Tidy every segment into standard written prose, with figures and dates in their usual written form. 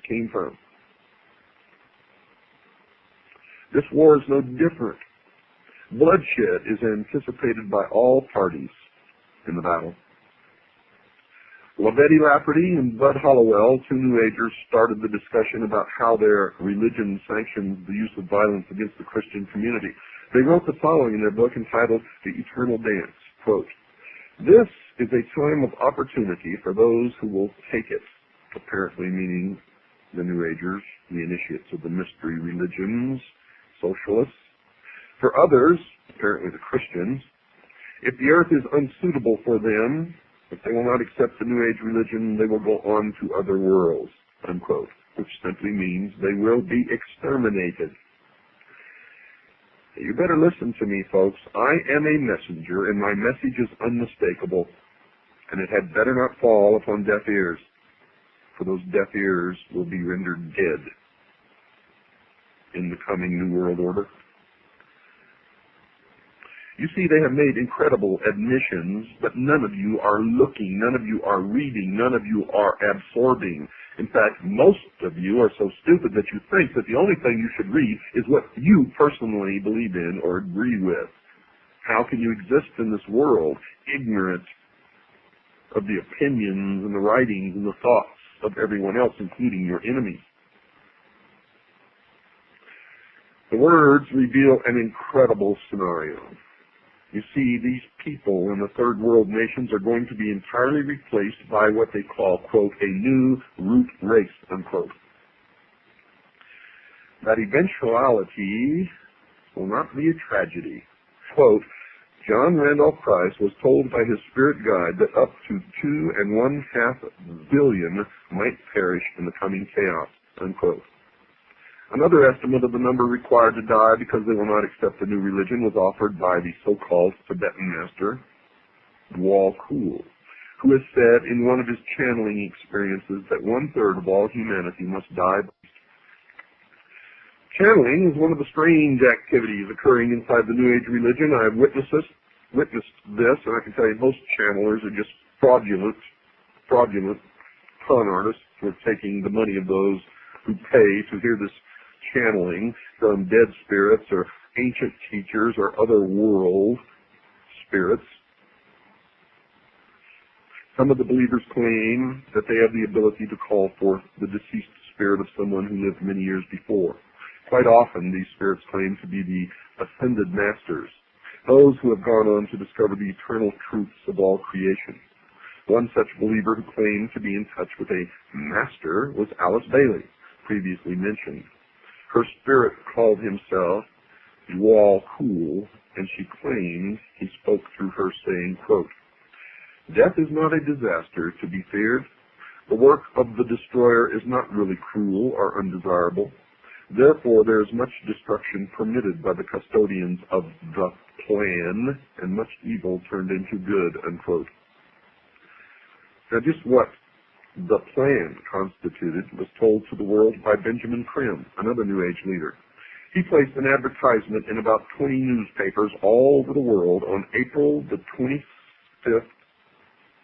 came from. This war is no different. Bloodshed is anticipated by all parties in the battle. Betty Lafferty and Bud Hollowell, two New Agers, started the discussion about how their religion sanctions the use of violence against the Christian community. They wrote the following in their book entitled The Eternal Dance, quote, "This is a time of opportunity for those who will take it," apparently meaning the New Agers, the initiates of the mystery religions, socialists. For others, apparently the Christians, if the earth is unsuitable for them, if they will not accept the New Age religion, they will go on to other worlds, unquote, which simply means they will be exterminated. You better listen to me, folks. I am a messenger, and my message is unmistakable, and it had better not fall upon deaf ears, for those deaf ears will be rendered dead in the coming New World Order. You see, they have made incredible admissions, but none of you are looking, none of you are reading, none of you are absorbing. In fact, most of you are so stupid that you think that the only thing you should read is what you personally believe in or agree with. How can you exist in this world ignorant of the opinions and the writings and the thoughts of everyone else, including your enemies? The words reveal an incredible scenario. You see, these people in the third world nations are going to be entirely replaced by what they call, quote, a new root race, unquote. That eventuality will not be a tragedy. Quote, John Randolph Price was told by his spirit guide that up to 2.5 billion might perish in the coming chaos, unquote. Another estimate of the number required to die because they will not accept the new religion was offered by the so-called Tibetan master, Dwal Kul, who has said in one of his channeling experiences that 1/3 of all humanity must die. Channeling is one of the strange activities occurring inside the New Age religion. I have witnessed this, and I can tell you most channelers are just fraudulent con artists who are taking the money of those who pay to hear this channeling from dead spirits or ancient teachers or other world spirits. Some of the believers claim that they have the ability to call forth the deceased spirit of someone who lived many years before. Quite often these spirits claim to be the ascended masters, those who have gone on to discover the eternal truths of all creation. One such believer who claimed to be in touch with a master was Alice Bailey, previously mentioned. Her spirit called himself Dwal Kul, and she claims he spoke through her saying, quote, "Death is not a disaster to be feared. The work of the destroyer is not really cruel or undesirable. Therefore, there is much destruction permitted by the custodians of the plan, and much evil turned into good," unquote. Now, just what the plan constituted was told to the world by Benjamin Krim, another New Age leader. He placed an advertisement in about 20 newspapers all over the world on April the 25th,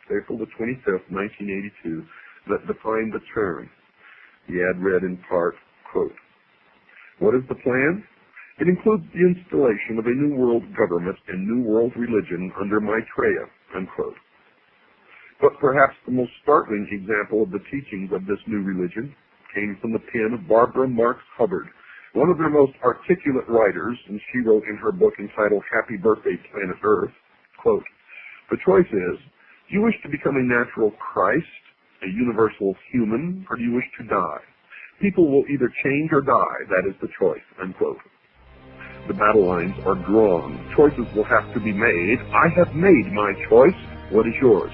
1982, that defined the term. The ad read in part, quote, "What is the plan? It includes the installation of a new world government and new world religion under Maitreya," unquote. But perhaps the most startling example of the teachings of this new religion came from the pen of Barbara Marx Hubbard, one of their most articulate writers, and she wrote in her book entitled Happy Birthday, Planet Earth, quote, "The choice is, do you wish to become a natural Christ, a universal human, or do you wish to die? People will either change or die, that is the choice," unquote. The battle lines are drawn. Choices will have to be made. I have made my choice. What is yours?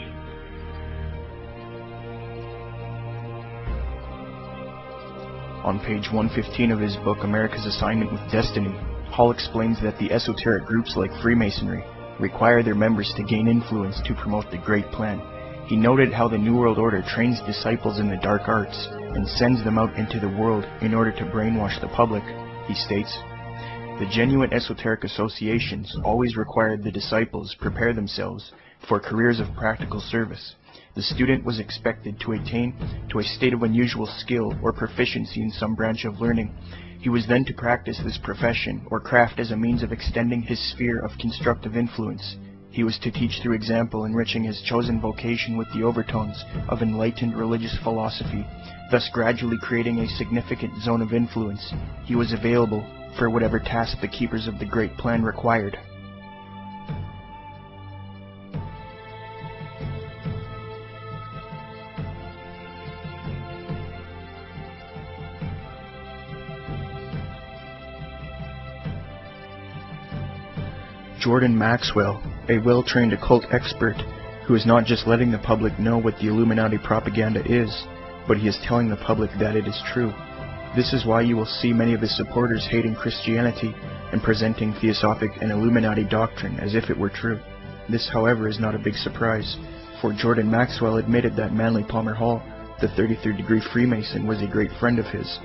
On page 115 of his book, America's Assignment with Destiny, Hall explains that the esoteric groups like Freemasonry require their members to gain influence to promote the Great Plan. He noted how the New World Order trains disciples in the dark arts and sends them out into the world in order to brainwash the public. He states, "The genuine esoteric associations always required the disciples prepare themselves for careers of practical service. The student was expected to attain to a state of unusual skill or proficiency in some branch of learning. He was then to practice this profession or craft as a means of extending his sphere of constructive influence. He was to teach through example, enriching his chosen vocation with the overtones of enlightened religious philosophy, thus gradually creating a significant zone of influence. He was available for whatever task the keepers of the great plan required. Jordan Maxwell, a well-trained occult expert who is not just letting the public know what the Illuminati propaganda is, but he is telling the public that it is true. This is why you will see many of his supporters hating Christianity and presenting Theosophic and Illuminati doctrine as if it were true. This, however, is not a big surprise, for Jordan Maxwell admitted that Manly Palmer Hall, the 33rd degree Freemason, was a great friend of his.